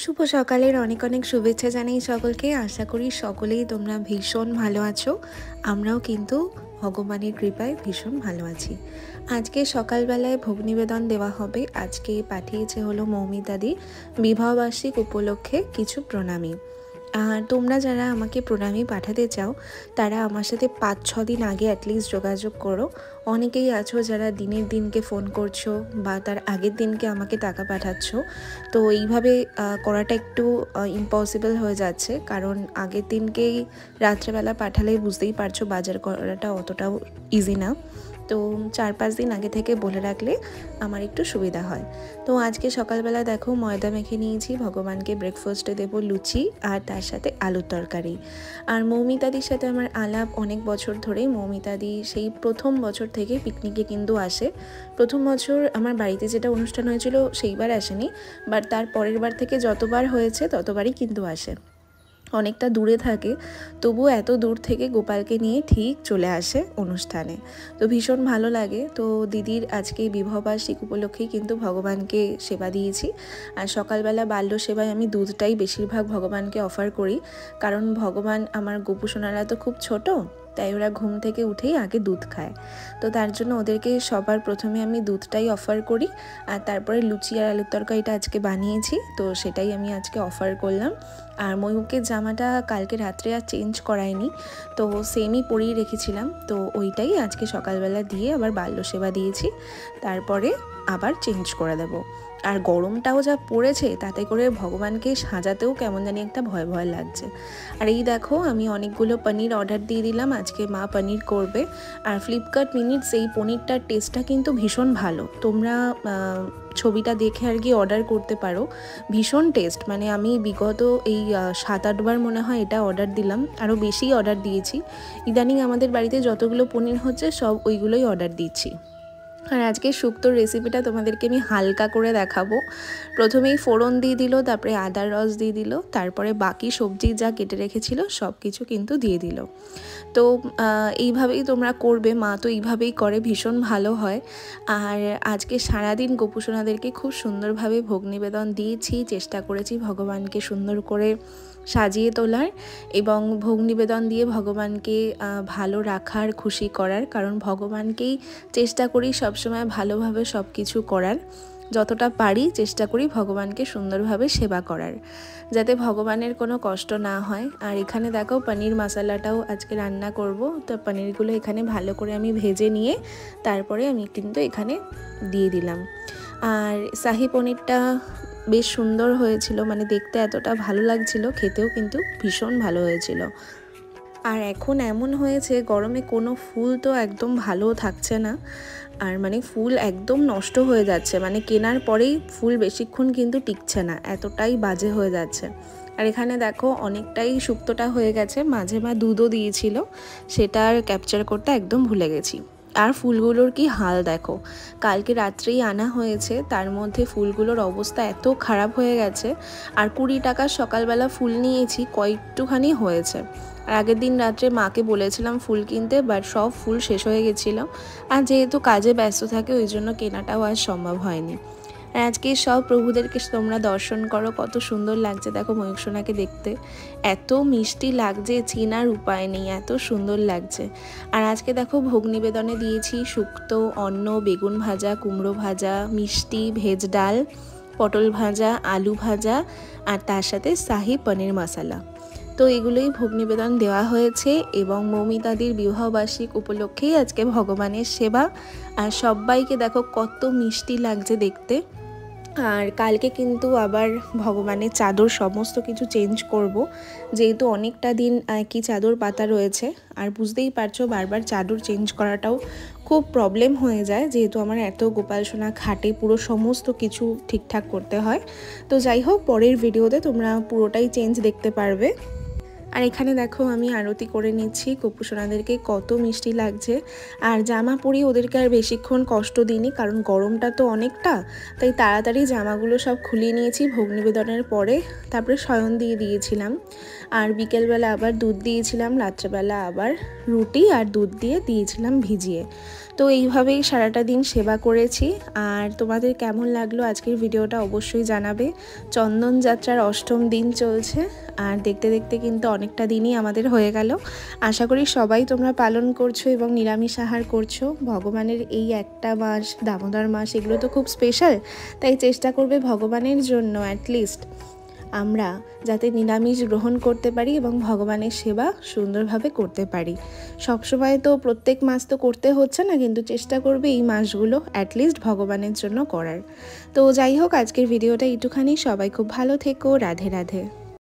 শুভ সকালের অনেক অনেক শুভেচ্ছা জানাই সকলকে। আশা করি সকলেই তোমরা ভীষণ ভালো আছো। আমরাও কিন্তু ভগবানের কৃপায় ভীষণ ভালো আছি। আজকে সকালবেলায় ভোগ নিবেদন দেওয়া হবে। আজকে পাঠিয়েছে হলো মৌমিতাদি বিবাহবার্ষিক উপলক্ষে কিছু প্রণামী। আর তোমরা যারা আমাকে প্রণামী পাঠাতে চাও তারা আমার সাথে ৫-৬ দিন আগে অ্যাটলিস্ট যোগাযোগ করো। অনেকেই আছো যারা দিনের দিনকে ফোন করছো বা তার আগের দিনকে আমাকে টাকা পাঠাচ্ছ। তো এইভাবে করাটা একটু ইম্পসিবল হয়ে যাচ্ছে, কারণ আগের দিনকেই রাত্রেবেলা পাঠালেই বুঝতেই পারছো বাজার করাটা অতটাও ইজি না। তো ৪-৫ দিন আগে থেকে বলে রাখলে আমার একটু সুবিধা হয়। তো আজকে সকালবেলা দেখো ময়দা মেখে নিয়েছি, ভগবানকে ব্রেকফাস্টে দেবো লুচি আর তার সাথে আলুর তরকারি। আর মৌমিতাদির সাথে আমার আলাপ অনেক বছর ধরেই। মৌমিতাদি সেই প্রথম বছর থেকে পিকনিকে কিন্তু আসে। প্রথম বছর আমার বাড়িতে যেটা অনুষ্ঠান হয়েছিল সেইবার আসেনি, বাট তার পরের বার থেকে যতবার হয়েছে ততবারই কিন্তু আসে। অনেকটা দূরে থাকে, তবুও এত দূর থেকে গোপালকে নিয়ে ঠিক চলে আসে অনুষ্ঠানে। তো ভীষণ ভালো লাগে। তো দিদির আজকে বিবাহবার্ষিক উপলক্ষেই কিন্তু ভগবানকে সেবা দিয়েছি। আর সকালবেলা বাল্য সেবায় আমি দুধটাই বেশিরভাগ ভগবানকে অফার করি, কারণ ভগবান আমার গোপুসোনারা তো খুব ছোট, তাই ওরা ঘুম থেকে উঠেই আগে দুধ খায়। তো তার জন্য ওদেরকে সবার প্রথমে আমি দুধটাই অফার করি। আর তারপরে লুচি আর আলুর তরকারিটা আজকে বানিয়েছি, তো সেটাই আমি আজকে অফার করলাম। আর ময়ূকের জামাটা কালকে রাত্রে আর চেঞ্জ করাইনি, তো সেমই পরিয়ে রেখেছিলাম, তো ওইটাই আজকে সকালবেলা দিয়ে আবার বাল্য সেবা দিয়েছি, তারপরে আবার চেঞ্জ করে দেব। আর গরমটাও যা পড়েছে তাতে করে ভগবানকে সাজাতেও কেমন জানি একটা ভয় ভয় লাগছে। আর এই দেখো আমি অনেকগুলো পনির অর্ডার দিয়ে দিলাম, আজকে মা পনির করবে। আর ফ্লিপকার্ট মিনিটস এই পনিরটার টেস্টটা কিন্তু ভীষণ ভালো, তোমরা ছবিটা দেখে আর কি অর্ডার করতে পারো। ভীষণ টেস্ট, মানে আমি বিগত এই ৭-৮ বার মনে হয় এটা অর্ডার দিলাম, আরও বেশি অর্ডার দিয়েছি। ইদানিং আমাদের বাড়িতে যতগুলো পনির হচ্ছে সব ওইগুলোই অর্ডার দিচ্ছি। আর আজকে শুক্তোর রেসিপিটা তোমাদেরকে আমি হালকা করে দেখাবো। প্রথমেই ফোড়ন দিয়ে দিল, তারপরে আদার রস দিয়ে দিল, তারপরে বাকি সবজি যা কেটে রেখেছিল সব কিছু কিন্তু দিয়ে দিল। তো এইভাবেই তোমরা করবে, মা তো এইভাবেই করে, ভীষণ ভালো হয়। আর আজকে সারাদিন গোপুসোনাদেরকে খুব সুন্দরভাবে ভোগ নিবেদন দিয়েছি, চেষ্টা করেছি ভগবানকে সুন্দর করে সাজিয়ে তোলার এবং ভোগ নিবেদন দিয়ে ভগবানকে ভালো রাখার, খুশি করার। কারণ ভগবানকেই চেষ্টা করি সবসময় ভালোভাবে সব কিছু করার, যতটা পারি চেষ্টা করি ভগবানকে সুন্দরভাবে সেবা করার, যাতে ভগবানের কোনো কষ্ট না হয়। আর এখানে দেখো পনির মশলাটাও আজকে রান্না করব, তো পনিরগুলো এখানে ভালো করে আমি ভেজে নিয়ে তারপরে আমি কিন্তু এখানে দিয়ে দিলাম। আর শাহি পনিরটা বেশ সুন্দর হয়েছিল, মানে দেখতে এতটা ভালো লাগছিল, খেতেও কিন্তু ভীষণ ভালো হয়েছিল। আর এখন এমন হয়েছে গরমে কোনো ফুল তো একদম ভালো থাকছে না, আর মানে ফুল একদম নষ্ট হয়ে যাচ্ছে, মানে কেনার পরেই ফুল বেশিক্ষণ কিন্তু টিকছে না, এতটাই বাজে হয়ে যাচ্ছে। আর এখানে দেখো অনেকটাই শুক্তোটা হয়ে গেছে, মাঝে মা দুধও দিয়েছিল, সেটা আর ক্যাপচার করতে একদম ভুলে গেছি। আর ফুলগুলোর কি হাল দেখো, কালকে রাত্রেই আনা হয়েছে, তার মধ্যে ফুলগুলোর অবস্থা এত খারাপ হয়ে গেছে। আর 20 টাকার সকালবেলা ফুল নিয়েছি, কয়েকটুখানি হয়েছে। আর আগের দিন রাত্রে মাকে বলেছিলাম ফুল কিনতে, বাট সব ফুল শেষ হয়ে গেছিলো। আর যেহেতু কাজে ব্যস্ত থাকে ওই জন্য কেনাটাও আজ সম্ভব হয়নি। আর আজকে সব প্রভুদেরকে তোমরা দর্শন করো, কত সুন্দর লাগছে দেখো ময়ূরসোনাকে দেখতে, এত মিষ্টি লাগছে, চেনার উপায় নেই, এত সুন্দর লাগছে। আর আজকে দেখো ভোগ নিবেদনে দিয়েছি শুক্তো, অন্ন, বেগুন ভাজা, কুমড়ো ভাজা, মিষ্টি, ভেজ ডাল, পটল ভাজা, আলু ভাজা, আর তার সাথে শাহি পনির মশলা। তো এগুলোই ভোগ নিবেদন দেওয়া হয়েছে এবং মৌমিতাদির বিবাহবার্ষিক উপলক্ষেই আজকে ভগবানের সেবা। আর সবাইকে দেখো কত মিষ্টি লাগছে দেখতে। আর কালকে কিন্তু আবার ভগবানের চাদর সমস্ত কিছু চেঞ্জ করব, যেহেতু অনেকটা দিন একই চাদর পাতা রয়েছে। আর বুঝতেই পারছো বারবার চাদর চেঞ্জ করাটাও খুব প্রবলেম হয়ে যায়, যেহেতু আমার এত গোপাল সোনা খাটে, পুরো সমস্ত কিছু ঠিকঠাক করতে হয়। তো যাই হোক, পরের ভিডিওতে তোমরা পুরোটাই চেঞ্জ দেখতে পারবে। আর এখানে দেখো আমি আরতি করে নিচ্ছি। গোপুসোনাদেরকে কত মিষ্টি লাগছে। আর জামা পরিয়ে ওদেরকে আর বেশিক্ষণ কষ্ট দিইনি, কারণ গরমটা তো অনেকটা, তাই তাড়াতাড়ি জামাগুলো সব খুলিয়ে নিয়েছি ভোগ নিবেদনের পরে। তারপরে শয়ন দিয়ে দিয়েছিলাম, আর বিকেলবেলা আবার দুধ দিয়েছিলাম, রাত্রেবেলা আবার রুটি আর দুধ দিয়ে দিয়েছিলাম ভিজিয়ে। তো এইভাবেই সারাটা দিন সেবা করেছি। আর তোমাদের কেমন লাগলো আজকের ভিডিওটা অবশ্যই জানাবে। চন্দন যাত্রার অষ্টম দিন চলছে, আর দেখতে দেখতে কিন্তু অনেকটা দিনই আমাদের হয়ে গেল। আশা করি সবাই তোমরা পালন করছো এবং নিরামিষ আহার করছো। ভগবানের এই একটা মাস, দামোদর মাস, এগুলো তো খুব স্পেশাল, তাই চেষ্টা করবে ভগবানের জন্য অ্যাটলিস্ট আমরা যাতে নিরামিষ গ্রহণ করতে পারি এবং ভগবানের সেবা সুন্দরভাবে করতে পারি। সবসময় তো প্রত্যেক মাস তো করতে হচ্ছে না, কিন্তু চেষ্টা করবে এই মাসগুলো অ্যাটলিস্ট ভগবানের জন্য করার। তো যাই হোক, আজকের ভিডিওটা একটুখানি। সবাই খুব ভালো থেকো। রাধে রাধে।